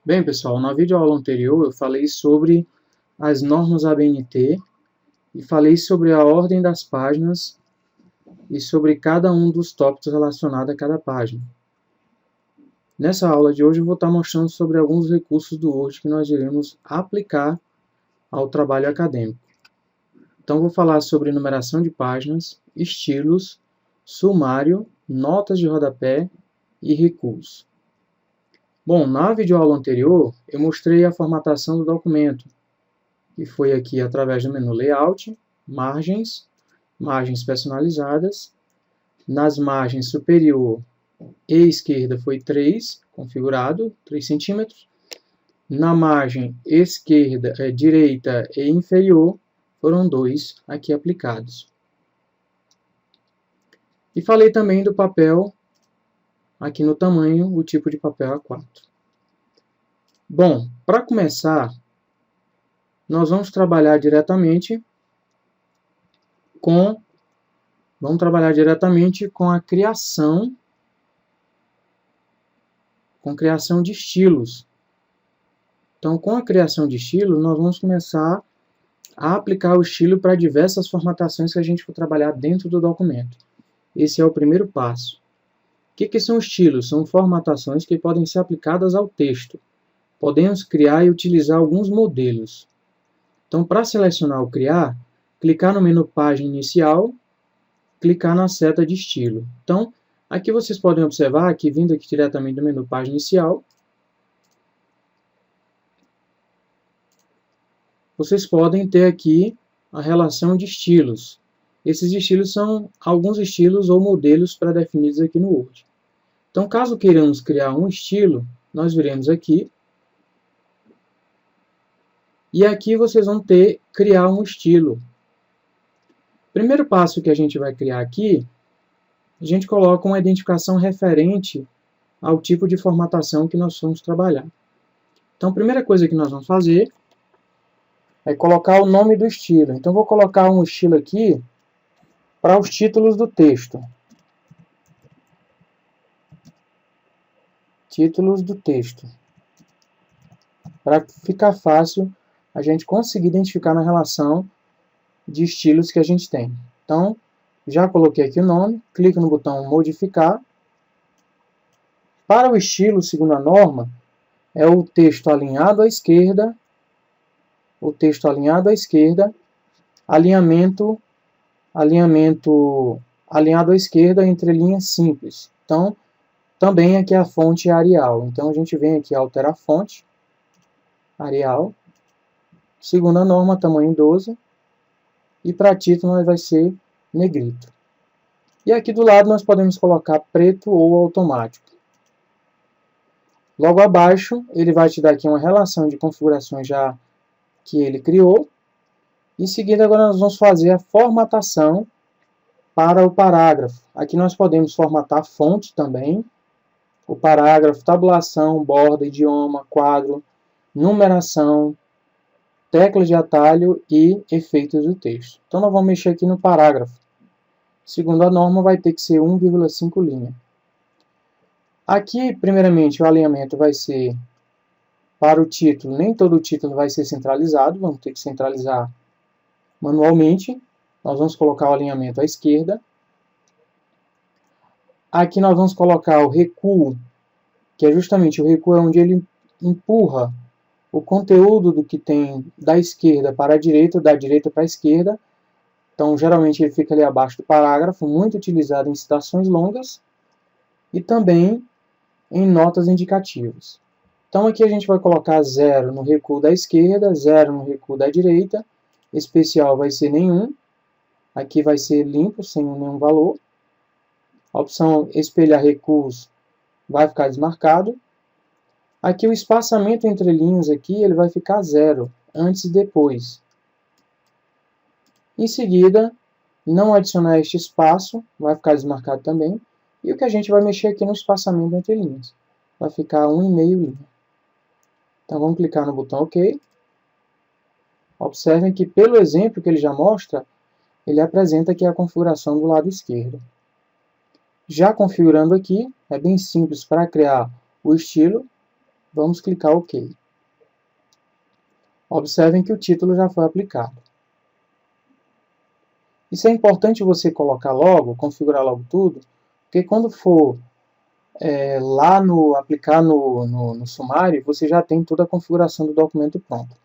Bem, pessoal, na videoaula anterior eu falei sobre as normas ABNT e falei sobre a ordem das páginas e sobre cada um dos tópicos relacionados a cada página. Nessa aula de hoje eu vou estar mostrando sobre alguns recursos do Word que nós iremos aplicar ao trabalho acadêmico. Então vou falar sobre numeração de páginas, estilos, sumário, notas de rodapé e recuos. Bom, na videoaula anterior eu mostrei a formatação do documento, que foi aqui através do menu Layout, Margens, Margens personalizadas. Nas margens superior e esquerda foi 3, configurado, 3 centímetros. Na margem direita e inferior foram 2 aqui aplicados. E falei também do papel, aqui no tamanho, o tipo de papel A4. Bom, para começar, nós vamos trabalhar diretamente com a criação de estilos. Então, com a criação de estilos, nós vamos começar a aplicar o estilo para diversas formatações que a gente for trabalhar dentro do documento. Esse é o primeiro passo. O que são estilos? São formatações que podem ser aplicadas ao texto. Podemos criar e utilizar alguns modelos. Então, para selecionar ou criar, clicar no menu Página Inicial, clicar na seta de estilo. Então, aqui vocês podem observar que, vindo aqui diretamente do menu Página Inicial, vocês podem ter aqui a relação de estilos. Esses estilos são alguns estilos ou modelos pré-definidos aqui no Word. Então, caso queiramos criar um estilo, nós viremos aqui. E aqui vocês vão ter criar um estilo. Primeiro passo que a gente vai criar aqui, a gente coloca uma identificação referente ao tipo de formatação que nós vamos trabalhar. Então, a primeira coisa que nós vamos fazer é colocar o nome do estilo. Então, vou colocar um estilo aqui para os títulos do texto. Títulos do texto. Para ficar fácil a gente conseguir identificar na relação de estilos que a gente tem. Então, já coloquei aqui o nome, clico no botão modificar. Para o estilo, segundo a norma, é o texto alinhado à esquerda, alinhado à esquerda entre linhas simples. Então, também aqui a fonte é Arial. Então, a gente vem aqui alterar a fonte, Arial. Segundo a norma, tamanho 12. E para título vai ser negrito. E aqui do lado nós podemos colocar preto ou automático. Logo abaixo, ele vai te dar aqui uma relação de configurações já que ele criou. Em seguida, agora nós vamos fazer a formatação para o parágrafo. Aqui nós podemos formatar a fonte também, o parágrafo, tabulação, borda, idioma, quadro, numeração, teclas de atalho e efeitos do texto. Então, nós vamos mexer aqui no parágrafo. Segundo a norma, vai ter que ser 1,5 linha. Aqui, primeiramente, o alinhamento vai ser para o título. Nem todo o título vai ser centralizado, vamos ter que centralizar manualmente. Nós vamos colocar o alinhamento à esquerda. Aqui nós vamos colocar o recuo, que é justamente o recuo onde ele empurra o conteúdo do que tem da esquerda para a direita, da direita para a esquerda. Então, geralmente ele fica ali abaixo do parágrafo, muito utilizado em citações longas e também em notas indicativas. Então, aqui a gente vai colocar 0 no recuo da esquerda, 0 no recuo da direita, especial vai ser nenhum, aqui vai ser limpo, sem nenhum valor. A opção espelhar recuos vai ficar desmarcado. Aqui o espaçamento entre linhas aqui, ele vai ficar 0, antes e depois. Em seguida, não adicionar este espaço, vai ficar desmarcado também. E o que a gente vai mexer aqui no espaçamento entre linhas. Vai ficar 1,5 linha. Então vamos clicar no botão OK. Observem que pelo exemplo que ele já mostra, ele apresenta aqui a configuração do lado esquerdo. Já configurando aqui, é bem simples para criar o estilo. Vamos clicar OK. Observem que o título já foi aplicado. Isso é importante você colocar logo, configurar logo tudo, porque quando for lá no aplicar no sumário, você já tem toda a configuração do documento pronta.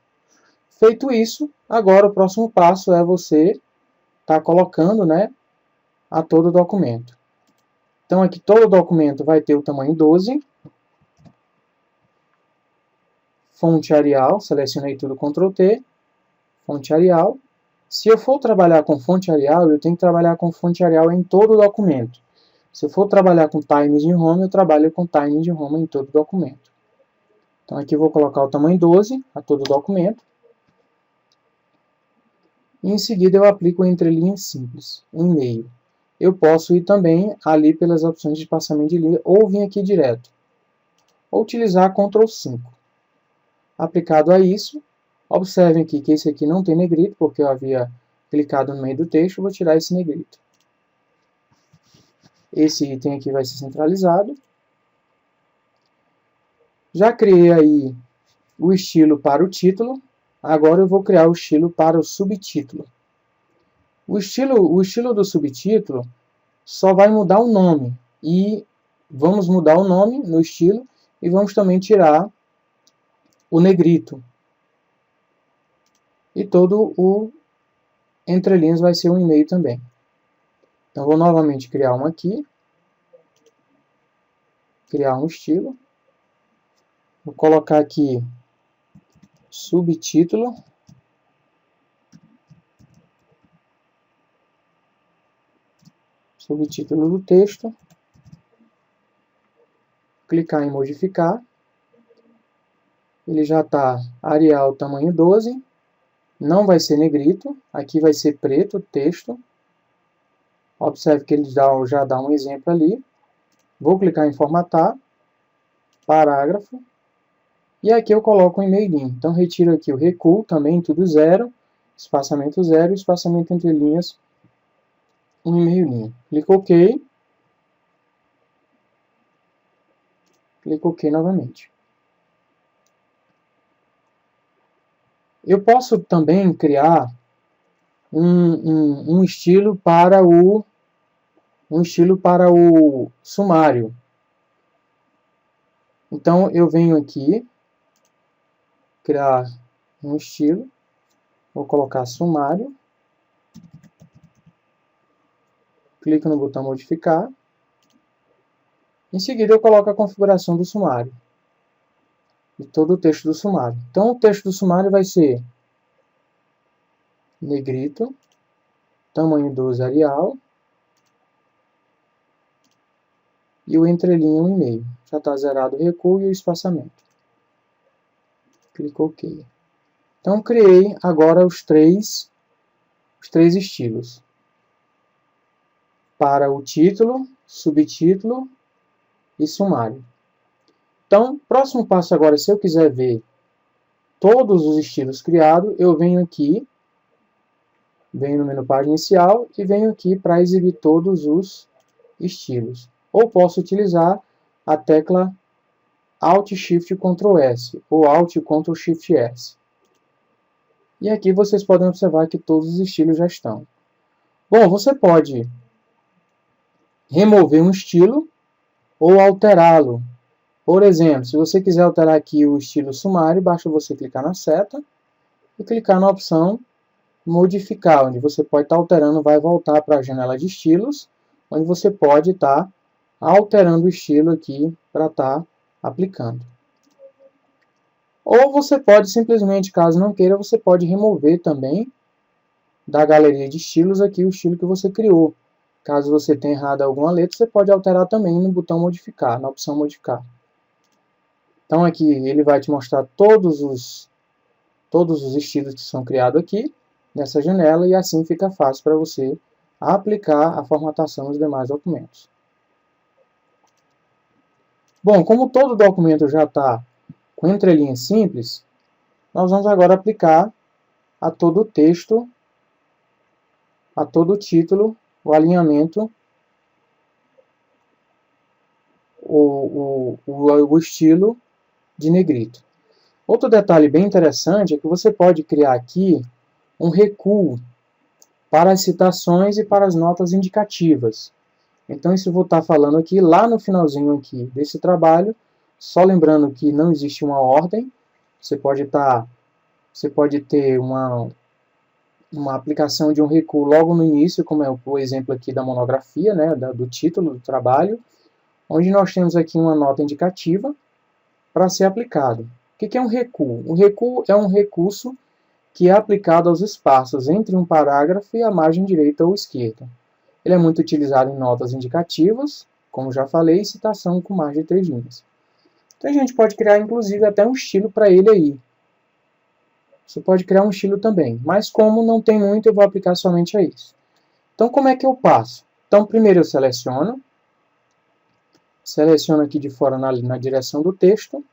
Feito isso, agora o próximo passo é você estar colocando, né, a todo o documento. Então aqui todo o documento vai ter o tamanho 12, fonte Arial, selecionei tudo, Ctrl T, fonte Arial. Se eu for trabalhar com fonte Arial, eu tenho que trabalhar com fonte Arial em todo o documento. Se eu for trabalhar com Times New Roman, eu trabalho com Times New Roman em todo o documento. Então aqui eu vou colocar o tamanho 12 a todo o documento. E em seguida eu aplico o entrelinhas simples, 1,5. Eu posso ir também ali pelas opções de espaçamento de linha, ou vir aqui direto. Ou utilizar Ctrl 5. Aplicado a isso, observem aqui que esse aqui não tem negrito, porque eu havia clicado no meio do texto, vou tirar esse negrito. Esse item aqui vai ser centralizado. Já criei aí o estilo para o título, agora eu vou criar o estilo para o subtítulo. O estilo do subtítulo só vai mudar o nome, e vamos mudar o nome no estilo, e vamos também tirar o negrito. E todo o entrelinhas vai ser 1,5 também. Então vou novamente criar um aqui. Criar um estilo. Vou colocar aqui subtítulo. Subtítulo do texto. Clicar em modificar. Ele já está Arial tamanho 12. Não vai ser negrito. Aqui vai ser preto o texto. Observe que ele já dá um exemplo ali. Vou clicar em formatar. Parágrafo. E aqui eu coloco um e-mail. Então retiro aqui o recuo, também tudo zero. Espaçamento zero, espaçamento entre linhas 1,5. Clico OK. Clico OK novamente. Eu posso também criar um estilo para o sumário. Então eu venho aqui, criar um estilo, vou colocar sumário, clico no botão modificar, em seguida eu coloco a configuração do sumário, e todo o texto do sumário. Então o texto do sumário vai ser negrito, tamanho 12 Arial, e o entrelinha 1,5. Já está zerado o recuo e o espaçamento. Clico OK. Então criei agora os três estilos. Para o título, subtítulo e sumário. Então, próximo passo agora, se eu quiser ver todos os estilos criados, eu venho aqui, venho no menu página inicial e venho aqui para exibir todos os estilos. Ou posso utilizar a tecla Alt Shift Ctrl S ou Alt Ctrl Shift S. E aqui vocês podem observar que todos os estilos já estão. Bom, você pode remover um estilo ou alterá-lo. Por exemplo, se você quiser alterar aqui o estilo sumário, basta você clicar na seta e clicar na opção modificar, onde você pode estar alterando, vai voltar para a janela de estilos, onde você pode estar alterando o estilo aqui para estar aplicando. Ou você pode simplesmente, caso não queira, você pode remover também da galeria de estilos aqui o estilo que você criou. Caso você tenha errado alguma letra, você pode alterar também no botão modificar, na opção modificar. Então aqui ele vai te mostrar todos os estilos que são criados aqui nessa janela, e assim fica fácil para você aplicar a formatação nos demais documentos. Bom, como todo documento já está com entrelinhas simples, nós vamos agora aplicar a todo o texto, a todo o título, o alinhamento, o estilo de negrito. Outro detalhe bem interessante é que você pode criar aqui um recuo para as citações e para as notas indicativas. Então, isso eu vou estar falando aqui lá no finalzinho aqui desse trabalho, só lembrando que não existe uma ordem, você pode ter uma aplicação de um recuo logo no início, como é o exemplo aqui da monografia, né, do título do trabalho, onde nós temos aqui uma nota indicativa para ser aplicado. O que é um recuo? O recuo é um recurso que é aplicado aos espaços entre um parágrafo e a margem direita ou esquerda. Ele é muito utilizado em notas indicativas, como já falei, e citação com mais de 3 linhas. Então a gente pode criar, inclusive, até um estilo para ele aí. Você pode criar um estilo também, mas como não tem muito, eu vou aplicar somente a isso. Então, como é que eu passo? Então, primeiro eu seleciono aqui de fora na direção do texto,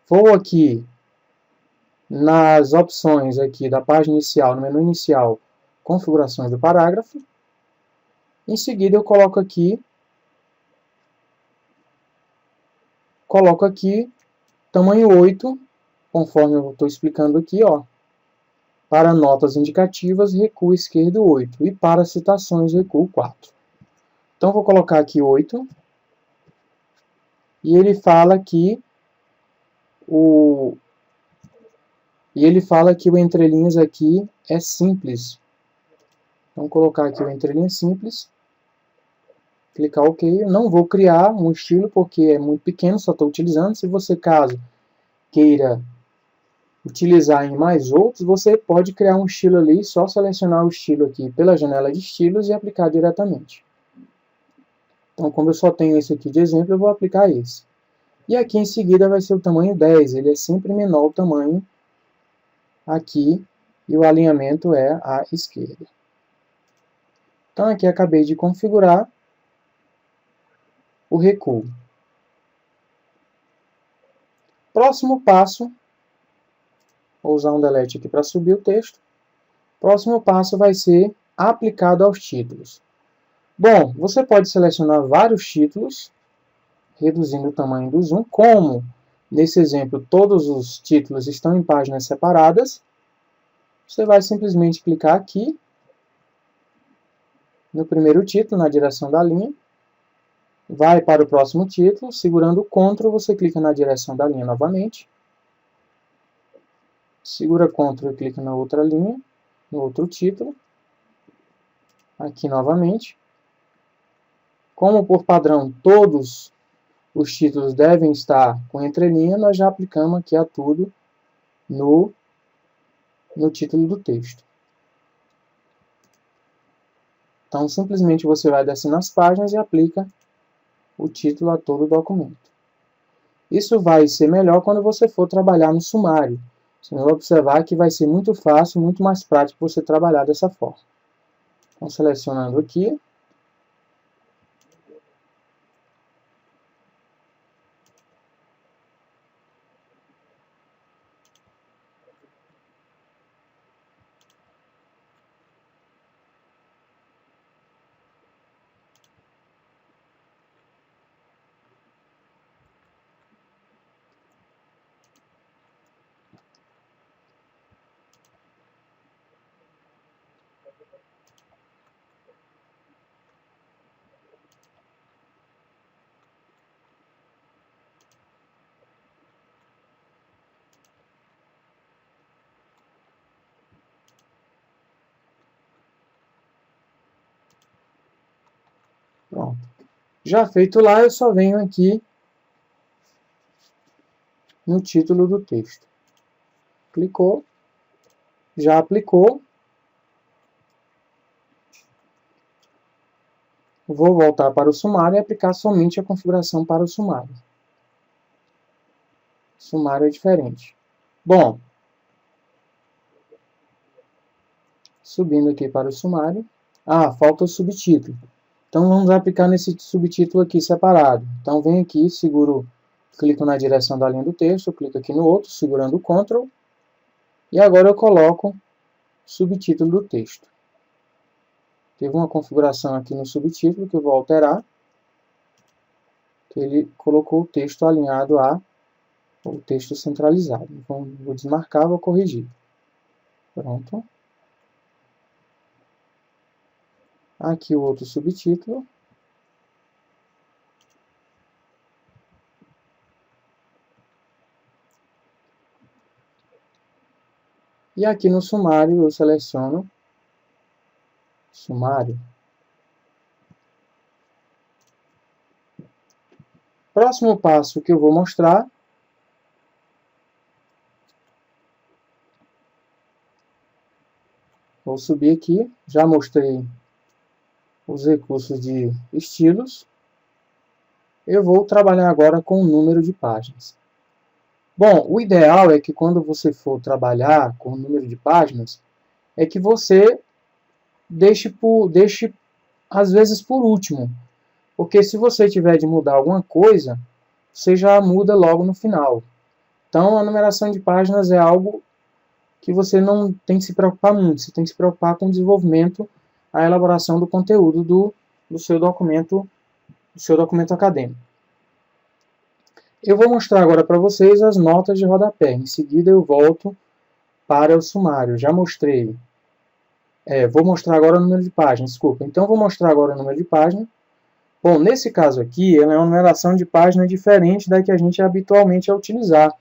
vou aqui nas opções aqui da página inicial, no menu inicial, configurações do parágrafo. Em seguida, eu coloco aqui tamanho 8, conforme eu estou explicando aqui, ó. Para notas indicativas, recuo esquerdo 8. E para citações, recuo 4. Então, vou colocar aqui 8. E ele fala que o entrelinhas aqui é simples. Então, colocar aqui o entrelinhas simples. Clicar OK. Eu não vou criar um estilo porque é muito pequeno, só estou utilizando. Se você, caso queira utilizar em mais outros, você pode criar um estilo ali, só selecionar o estilo aqui pela janela de estilos e aplicar diretamente. Então, como eu só tenho esse aqui de exemplo, eu vou aplicar esse. E aqui em seguida vai ser o tamanho 10, ele é sempre menor o tamanho aqui, e o alinhamento é à esquerda. Então aqui acabei de configurar o recuo. Próximo passo, vou usar um delete aqui para subir o texto. Próximo passo vai ser aplicado aos títulos. Bom, você pode selecionar vários títulos, reduzindo o tamanho do zoom, como nesse exemplo todos os títulos estão em páginas separadas. Você vai simplesmente clicar aqui no primeiro título, na direção da linha, vai para o próximo título, segurando o Ctrl, você clica na direção da linha novamente, segura Ctrl e clica na outra linha, no outro título, aqui novamente. Como por padrão todos os títulos devem estar com entrelinha, nós já aplicamos aqui a tudo no título do texto. Então, simplesmente você vai descendo as páginas e aplica o título a todo o documento. Isso vai ser melhor quando você for trabalhar no sumário. Você vai observar que vai ser muito fácil, muito mais prático você trabalhar dessa forma. Então, selecionando aqui, pronto. Já feito lá, eu só venho aqui no título do texto. Clicou, já aplicou. Vou voltar para o sumário e aplicar somente a configuração para o sumário. Sumário é diferente. Bom, subindo aqui para o sumário. Falta o subtítulo. Então vamos aplicar nesse subtítulo aqui separado. Então vem aqui, clico na direção da linha do texto, clico aqui no outro, segurando o Ctrl. E agora eu coloco subtítulo do texto. Teve uma configuração aqui no subtítulo que eu vou alterar. que ele colocou o texto alinhado ao texto centralizado. Então, vou desmarcar, vou corrigir. Pronto. Aqui o outro subtítulo. E aqui no sumário eu seleciono sumário. Próximo passo que eu vou mostrar vou subir aqui, já mostrei os recursos de estilos. Eu vou trabalhar agora com o número de páginas. Bom, o ideal é que quando você for trabalhar com o número de páginas, é que você deixe às vezes por último. Porque se você tiver de mudar alguma coisa, você já muda logo no final. Então, a numeração de páginas é algo que você não tem que se preocupar muito. Você tem que se preocupar com o desenvolvimento, a elaboração do conteúdo do seu documento acadêmico. Eu vou mostrar agora para vocês as notas de rodapé. Em seguida, eu volto para o sumário. Já mostrei. Vou mostrar agora o número de páginas, desculpa. Então, vou mostrar agora o número de página. Bom, nesse caso aqui, ela é uma numeração de página diferente da que a gente habitualmente vai utilizar.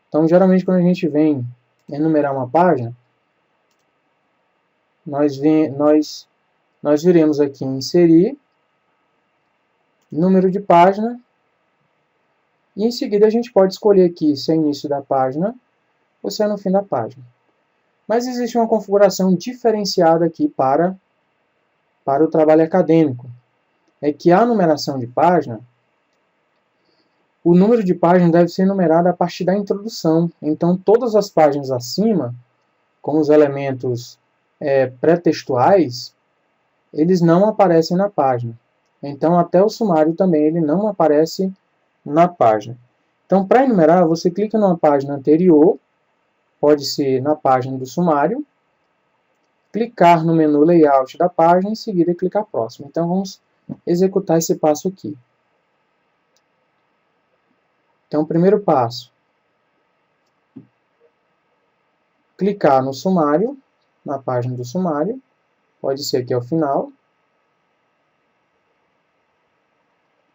Então, geralmente, quando a gente vem enumerar uma página, nós viremos aqui em inserir, número de página, e em seguida a gente pode escolher aqui se é início da página ou se é no fim da página. Mas existe uma configuração diferenciada aqui para o trabalho acadêmico. É que a numeração de página, o número de página deve ser numerado a partir da introdução. Então, todas as páginas acima, com os elementos pré-textuais, eles não aparecem na página. Então, até o sumário também ele não aparece na página. Então, para enumerar, você clica numa página anterior, pode ser na página do sumário, clicar no menu Layout da página e em seguida clicar Próximo. Então, vamos executar esse passo aqui. Então, o primeiro passo, clicar no sumário, na página do sumário, pode ser aqui ao final.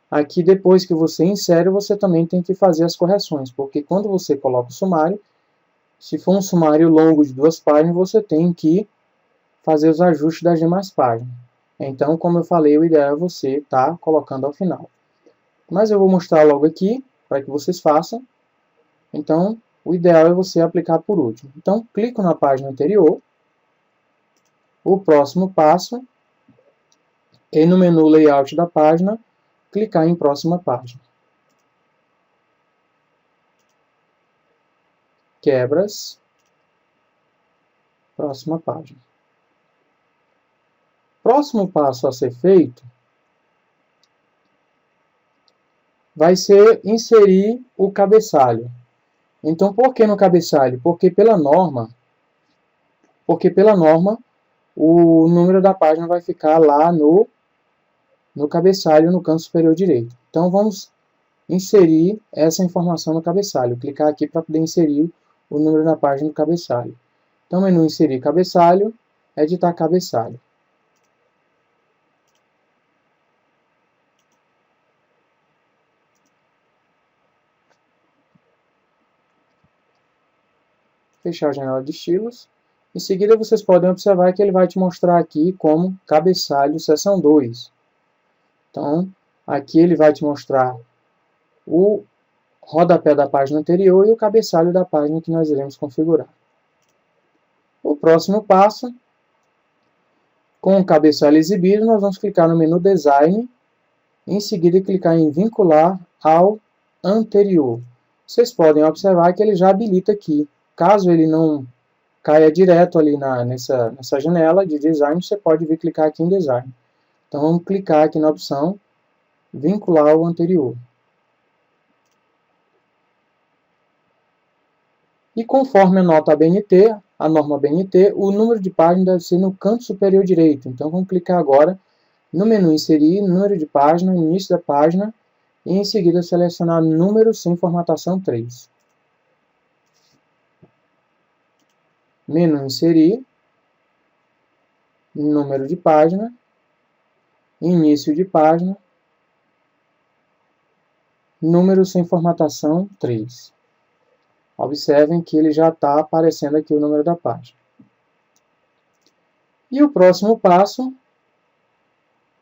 Aqui, depois que você insere, você também tem que fazer as correções, porque quando você coloca o sumário, se for um sumário longo de 2 páginas, você tem que fazer os ajustes das demais páginas. Então, como eu falei, o ideal é você estar colocando ao final. Mas eu vou mostrar logo aqui, para que vocês façam. Então, o ideal é você aplicar por último. Então, clico na página anterior. O próximo passo é no menu Layout da página, clicar em Próxima Página. Quebras. Próxima página. Próximo passo a ser feito vai ser inserir o cabeçalho. Então, por que no cabeçalho? Porque pela norma, o número da página vai ficar lá no cabeçalho, no canto superior direito. Então, vamos inserir essa informação no cabeçalho. Clicar aqui para poder inserir o número da página do cabeçalho. Então, menu Inserir Cabeçalho, Editar Cabeçalho. Fechar a janela de estilos. Em seguida, vocês podem observar que ele vai te mostrar aqui como cabeçalho seção 2. Então, aqui ele vai te mostrar o rodapé da página anterior e o cabeçalho da página que nós iremos configurar. O próximo passo, com o cabeçalho exibido, nós vamos clicar no menu Design, e em seguida clicar em Vincular ao anterior. Vocês podem observar que ele já habilita aqui. Caso ele não caia direto ali nessa janela de Design, você pode vir clicar aqui em Design. Então, vamos clicar aqui na opção Vincular ao anterior. E conforme a norma ABNT, o número de páginas deve ser no canto superior direito. Então, vamos clicar agora no menu Inserir, número de página, início da página, e em seguida selecionar número sem formatação 3. Menu inserir, número de página, início de página, número sem formatação 3. Observem que ele já está aparecendo aqui o número da página. E o próximo passo,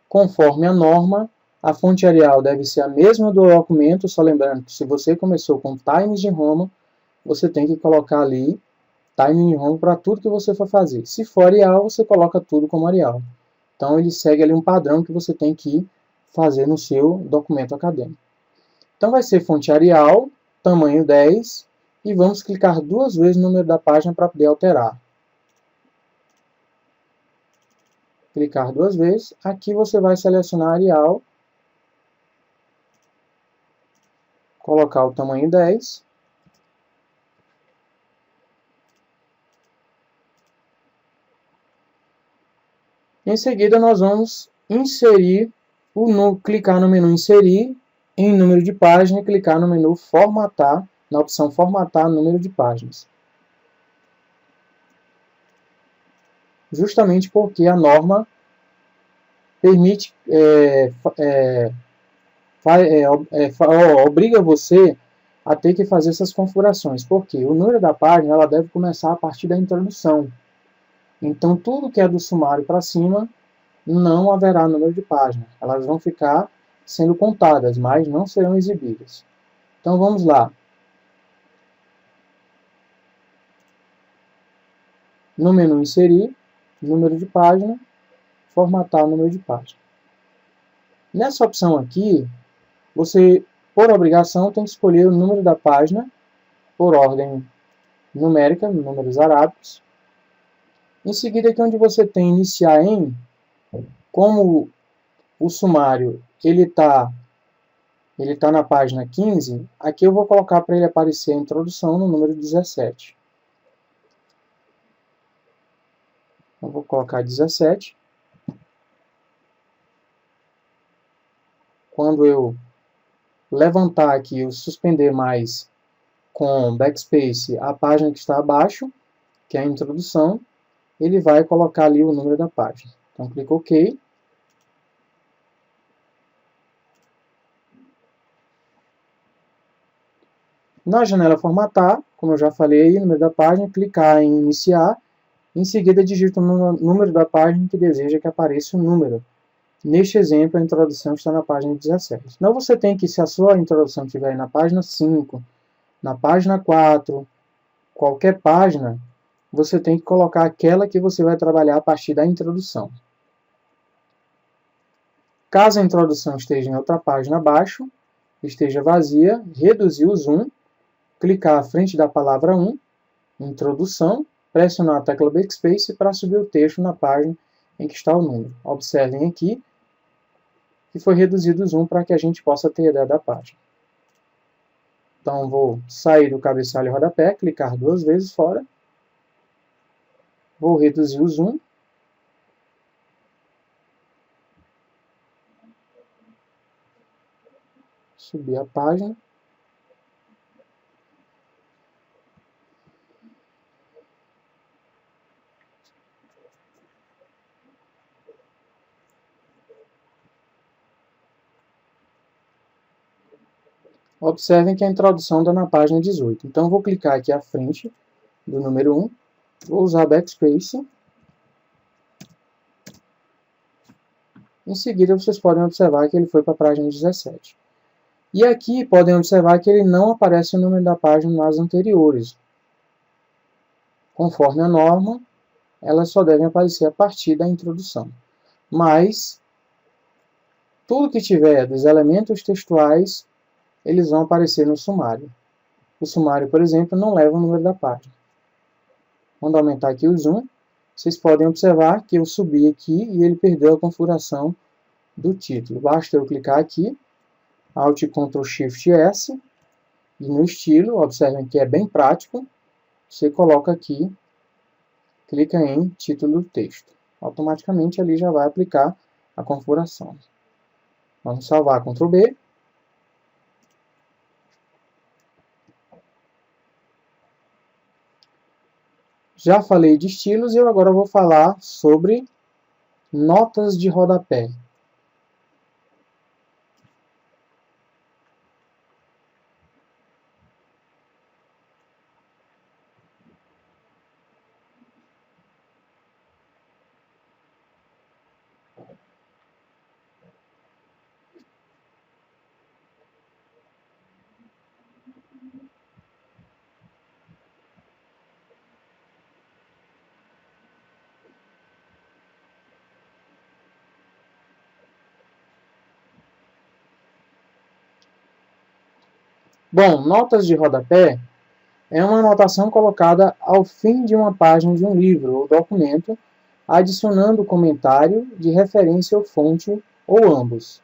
conforme a norma, a fonte Arial deve ser a mesma do documento, só lembrando que se você começou com Times New Roman, você tem que colocar ali Times New Roman para tudo que você for fazer. Se for Arial, você coloca tudo como Arial. Então ele segue ali um padrão que você tem que fazer no seu documento acadêmico. Então vai ser fonte Arial, tamanho 10, e vamos clicar 2 vezes no número da página para poder alterar. Clicar 2 vezes, aqui você vai selecionar Arial, colocar o tamanho 10, em seguida nós vamos inserir, clicar no menu inserir, em número de página e clicar no menu formatar, na opção formatar número de páginas. Justamente porque a norma permite, obriga você a ter que fazer essas configurações, porque o número da página ela deve começar a partir da introdução. Então, tudo que é do sumário para cima, não haverá número de página. Elas vão ficar sendo contadas, mas não serão exibidas. Então, vamos lá. No menu inserir, número de página, formatar número de página. Nessa opção aqui, você, por obrigação, tem que escolher o número da página por ordem numérica, números arábicos. Em seguida, aqui onde você tem iniciar em, como o sumário ele tá na página 15, aqui eu vou colocar para ele aparecer a introdução no número 17. Eu vou colocar 17. Quando eu levantar aqui, eu suspender mais com backspace a página que está abaixo, que é a introdução, ele vai colocar ali o número da página. Então, clico OK. Na janela formatar, como eu já falei, número da página, clicar em iniciar, em seguida digita o número da página que deseja que apareça o número. Neste exemplo, a introdução está na página 17. Então você tem que, se a sua introdução estiver na página 5, na página 4, qualquer página, você tem que colocar aquela que você vai trabalhar a partir da introdução. Caso a introdução esteja em outra página abaixo, esteja vazia, reduzir o zoom, clicar à frente da palavra 1, introdução, pressionar a tecla Backspace para subir o texto na página em que está o número. Observem aqui que foi reduzido o zoom para que a gente possa ter ideia da página. Então, vou sair do cabeçalho e rodapé, clicar 2 vezes fora. Vou reduzir o zoom. Subir a página. Observem que a introdução está na página 18. Então, vou clicar aqui à frente do número 1. Vou usar Backspace. Em seguida, vocês podem observar que ele foi para a página 17. E aqui podem observar que ele não aparece o número da página nas anteriores. Conforme a norma, elas só devem aparecer a partir da introdução. Mas, tudo que tiver dos elementos textuais, eles vão aparecer no sumário. O sumário, por exemplo, não leva o número da página. Vamos aumentar aqui o zoom. Vocês podem observar que eu subi aqui e ele perdeu a configuração do título. Basta eu clicar aqui, Alt Ctrl Shift S, e no estilo, observem que é bem prático, você coloca aqui, clica em título do texto. Automaticamente ali já vai aplicar a configuração. Vamos salvar, Ctrl B. Já falei de estilos e eu agora vou falar sobre notas de rodapé. Bom, notas de rodapé é uma anotação colocada ao fim de uma página de um livro ou documento, adicionando comentário de referência ou fonte, ou ambos,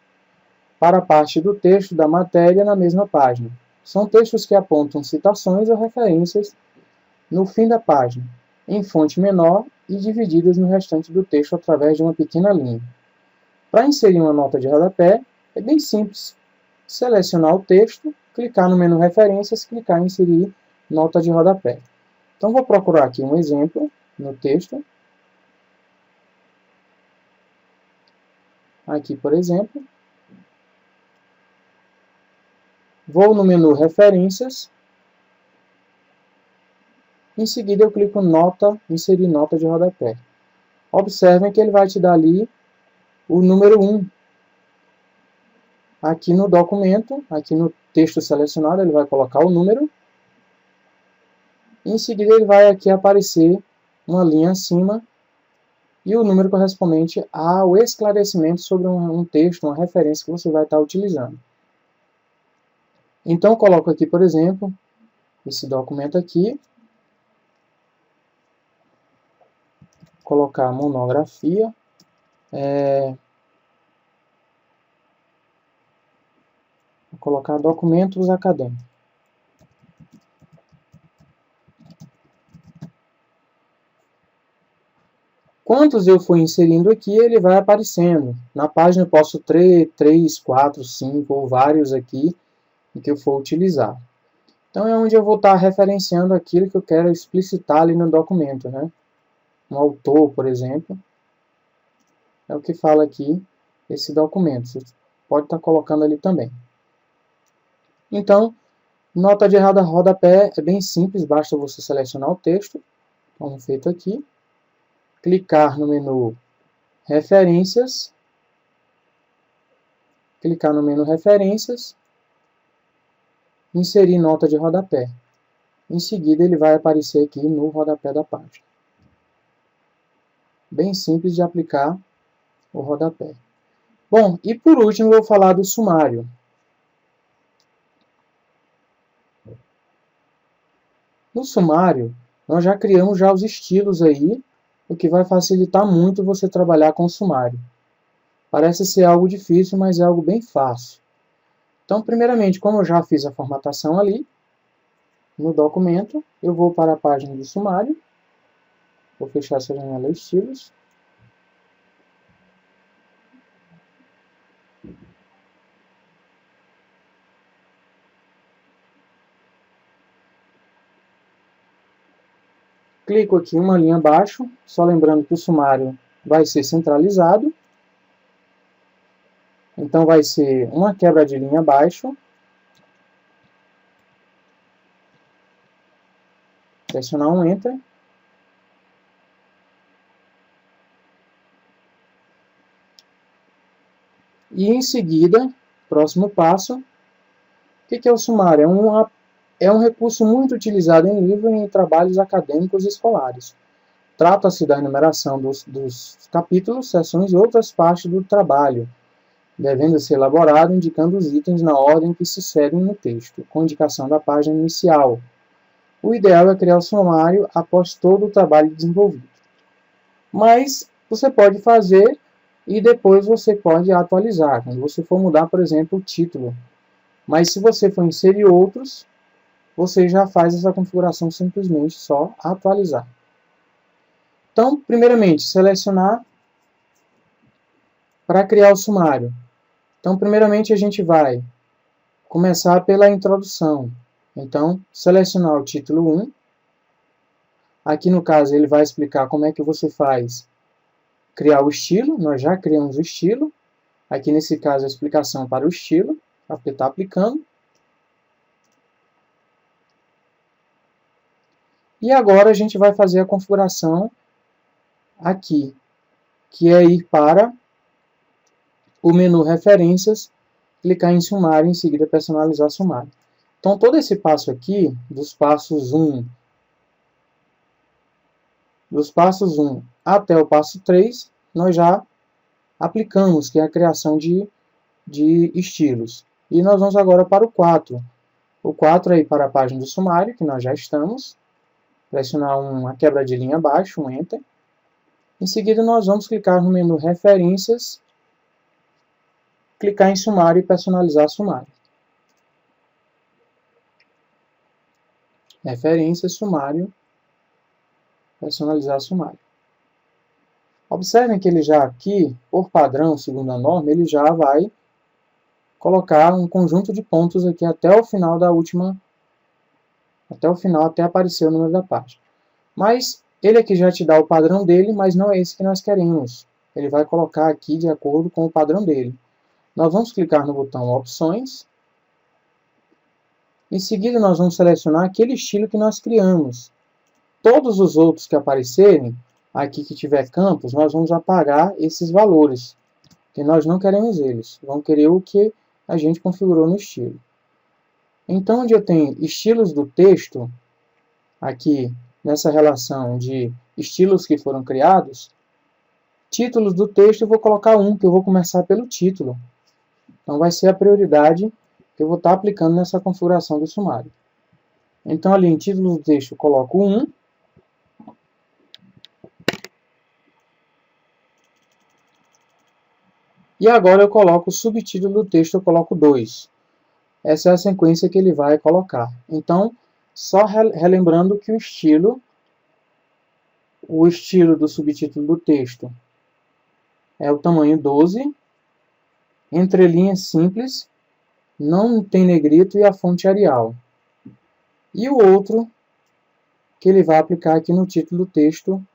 para parte do texto da matéria na mesma página. São textos que apontam citações ou referências no fim da página, em fonte menor e divididas no restante do texto através de uma pequena linha. Para inserir uma nota de rodapé, é bem simples. Selecionar o texto, clicar no menu Referências, clicar em Inserir nota de rodapé. Então, vou procurar aqui um exemplo no texto. Aqui, por exemplo. Vou no menu Referências. Em seguida, eu clico Nota, Inserir nota de rodapé. Observem que ele vai te dar ali o número 1. Aqui no documento, aqui no texto selecionado, ele vai colocar o número. Em seguida, ele vai aqui aparecer uma linha acima e o número correspondente ao esclarecimento sobre um texto, uma referência que você vai estar utilizando. Então, eu coloco aqui, por exemplo, esse documento aqui, colocar monografia, vou colocar documentos acadêmicos. Quantos eu for inserindo aqui, ele vai aparecendo. Na página eu posso 3, 4, 5 ou vários aqui em que eu for utilizar. Então é onde eu vou estar referenciando aquilo que eu quero explicitar ali no documento, né? Um autor, por exemplo, é o que fala aqui esse documento. Você pode estar colocando ali também. Então, nota de rodapé é bem simples, basta você selecionar o texto, como feito aqui, clicar no menu Referências, clicar no menu Referências, inserir nota de rodapé. Em seguida, ele vai aparecer aqui no rodapé da página. Bem simples de aplicar o rodapé. Bom, e por último, eu vou falar do sumário. No sumário, nós já criamos os estilos aí, o que vai facilitar muito você trabalhar com o sumário. Parece ser algo difícil, mas é algo bem fácil. Então, primeiramente, como eu já fiz a formatação ali, no documento, eu vou para a página do sumário. Vou fechar essa janela estilos. Clico aqui uma linha abaixo, só lembrando que o sumário vai ser centralizado. Então vai ser uma quebra de linha abaixo. Pressionar um Enter. E em seguida, próximo passo, o que é o sumário? É um recurso muito utilizado em livro e em trabalhos acadêmicos e escolares. Trata-se da enumeração dos capítulos, seções e outras partes do trabalho, devendo ser elaborado indicando os itens na ordem que se seguem no texto, com indicação da página inicial. O ideal é criar o sumário após todo o trabalho desenvolvido. Mas você pode fazer e depois você pode atualizar, quando você for mudar, por exemplo, o título. Mas se você for inserir outros, você já faz essa configuração simplesmente só atualizar. Então, primeiramente, selecionar para criar o sumário. Então, primeiramente, a gente vai começar pela introdução. Então, selecionar o título 1. Aqui no caso ele vai explicar como é que você faz criar o estilo. Nós já criamos o estilo. Aqui nesse caso a explicação para o estilo, para estar aplicando. E agora a gente vai fazer a configuração aqui, que é ir para o menu referências, clicar em sumário e em seguida personalizar sumário. Então todo esse passo aqui, dos passos 1 até o passo 3, nós já aplicamos, que é a criação de estilos. E nós vamos agora para o 4. O 4 é ir para a página do sumário, que nós já estamos. Pressionar uma quebra de linha abaixo, um Enter. Em seguida nós vamos clicar no menu referências, clicar em sumário e personalizar sumário. Referências, sumário, personalizar sumário. Observem que ele já aqui, por padrão, segundo a norma, ele já vai colocar um conjunto de pontos aqui até o final da última, até aparecer o número da página. Mas ele aqui já te dá o padrão dele, mas não é esse que nós queremos. Ele vai colocar aqui de acordo com o padrão dele. Nós vamos clicar no botão Opções. Em seguida nós vamos selecionar aquele estilo que nós criamos. Todos os outros que aparecerem, aqui que tiver campos, nós vamos apagar esses valores, que nós não queremos eles. Vamos querer o que a gente configurou no estilo. Então, onde eu tenho estilos do texto, aqui nessa relação de estilos que foram criados, títulos do texto eu vou colocar um, que eu vou começar pelo título. Então vai ser a prioridade que eu vou estar aplicando nessa configuração do sumário. Então ali em título do texto eu coloco 1. E agora eu coloco o subtítulo do texto, eu coloco 2. Essa é a sequência que ele vai colocar. Então, só relembrando que o estilo do subtítulo do texto é o tamanho 12, entrelinhas simples, não tem negrito e a fonte Arial. E o outro que ele vai aplicar aqui no título do texto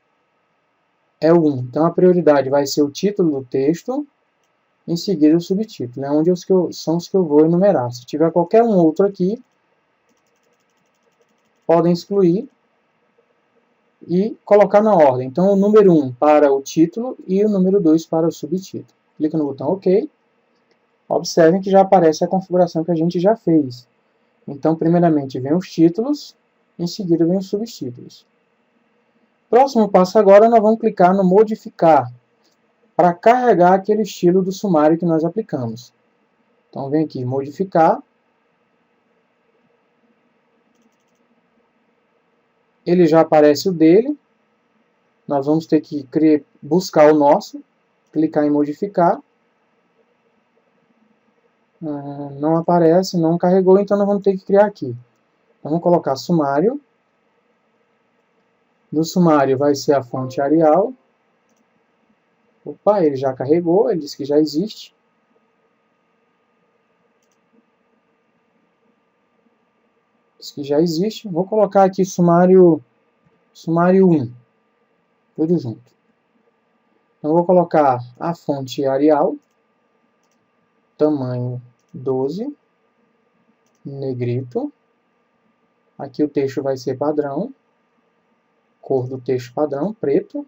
é o 1. Então a prioridade vai ser o título do texto, em seguida o subtítulo, é onde são os que eu vou enumerar. Se tiver qualquer um outro aqui, podem excluir e colocar na ordem. Então o número 1 para o título e o número 2 para o subtítulo. Clica no botão OK. Observem que já aparece a configuração que a gente já fez. Então primeiramente vem os títulos, em seguida vem os subtítulos. Próximo passo agora, nós vamos clicar no modificar, para carregar aquele estilo do sumário que nós aplicamos. Então vem aqui modificar. Ele já aparece o dele. Nós vamos ter que buscar o nosso, clicar em modificar. Não aparece, não carregou, então nós vamos ter que criar aqui. Então, vamos colocar sumário. No sumário vai ser a fonte Arial. Opa, ele já carregou, ele disse que já existe. Diz que já existe. Vou colocar aqui sumário 1, tudo junto. Então, vou colocar a fonte Arial, tamanho 12, negrito. Aqui o texto vai ser padrão, cor do texto padrão, preto.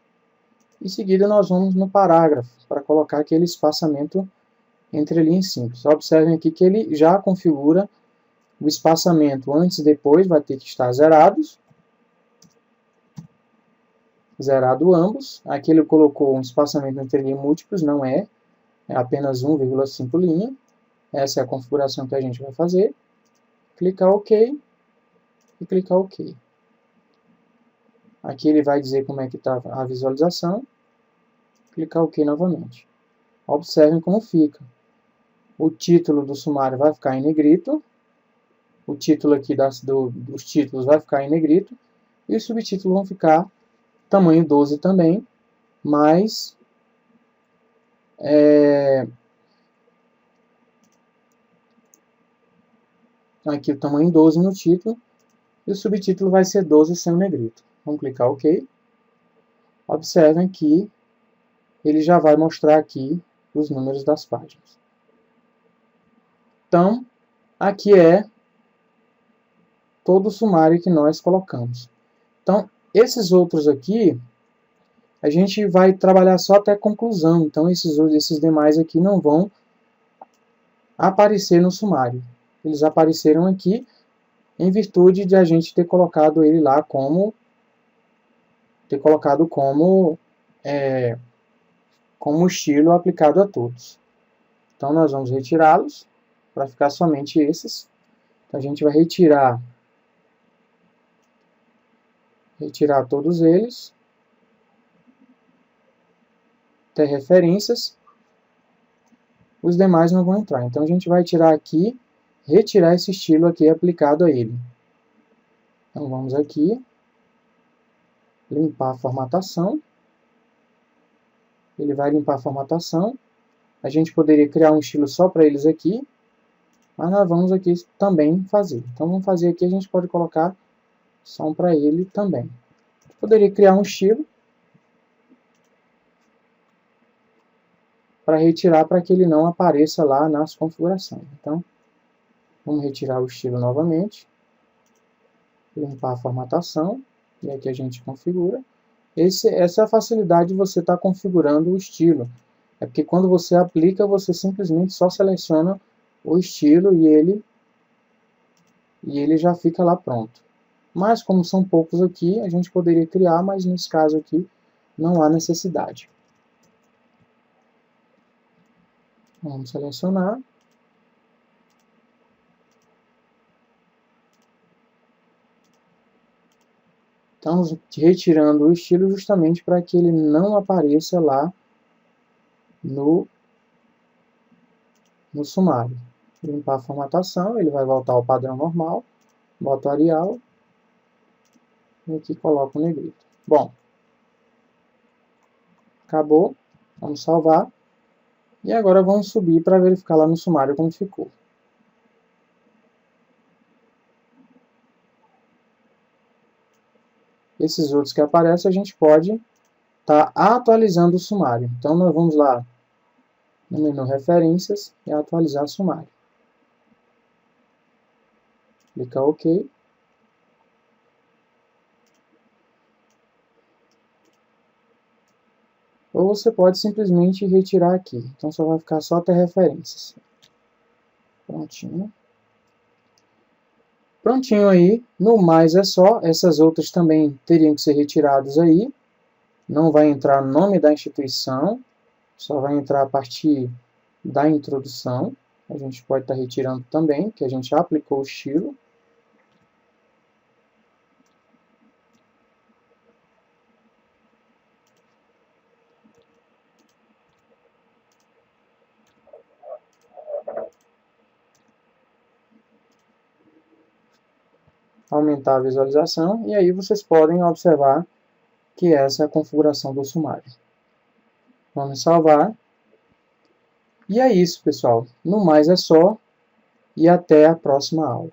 Em seguida nós vamos no parágrafo, para colocar aquele espaçamento entre linhas simples. Observem aqui que ele já configura o espaçamento antes e depois, vai ter que estar zerados. Zerado ambos. Aqui ele colocou um espaçamento entre linhas múltiplos, não é apenas 1,5 linha. Essa é a configuração que a gente vai fazer. Clicar OK e clicar OK. Aqui ele vai dizer como é que está a visualização. Clicar OK novamente. Observem como fica. O título do sumário vai ficar em negrito. O título aqui dos títulos vai ficar em negrito. E os subtítulos vão ficar tamanho 12 também, mas aqui o tamanho 12 no título. E o subtítulo vai ser 12 sem o negrito. Vamos clicar OK. Observem que ele já vai mostrar aqui os números das páginas. Então, aqui é todo o sumário que nós colocamos. Então, esses outros aqui, a gente vai trabalhar só até a conclusão. Então, esses demais aqui não vão aparecer no sumário. Eles apareceram aqui em virtude de a gente ter colocado ele lá como estilo aplicado a todos. Então, nós vamos retirá-los para ficar somente esses. Então, a gente vai retirar todos eles, ter referências, os demais não vão entrar. Então, a gente vai tirar aqui, retirar esse estilo aqui aplicado a ele. Então, vamos aqui, limpar a formatação. Ele vai limpar a formatação. A gente poderia criar um estilo só para eles aqui, mas nós vamos aqui também fazer. Então, vamos fazer aqui, a gente pode colocar só um para ele também. Poderia criar um estilo para retirar, para que ele não apareça lá nas configurações. Então, vamos retirar o estilo novamente, limpar a formatação, e aqui a gente configura. Essa é a facilidade de você estar configurando o estilo. É porque quando você aplica, você simplesmente só seleciona o estilo e ele já fica lá pronto. Mas como são poucos aqui, a gente poderia criar, mas nesse caso aqui não há necessidade. Vamos selecionar. Estamos retirando o estilo justamente para que ele não apareça lá no sumário. Limpar a formatação, ele vai voltar ao padrão normal. Boto o Arial. E aqui coloco o negrito. Bom, acabou. Vamos salvar. E agora vamos subir para verificar lá no sumário como ficou. Esses outros que aparecem, a gente pode estar atualizando o sumário. Então, nós vamos lá no menu Referências e atualizar o sumário. Clica OK. Ou você pode simplesmente retirar aqui. Então, só vai ficar só até referências. Prontinho. Prontinho aí. No mais é só. Essas outras também teriam que ser retiradas aí. Não vai entrar o nome da instituição. Só vai entrar a partir da introdução. A gente pode estar retirando também, que a gente já aplicou o estilo. Aumentar a visualização, e aí vocês podem observar que essa é a configuração do sumário. Vamos salvar. E é isso, pessoal. No mais é só, e até a próxima aula.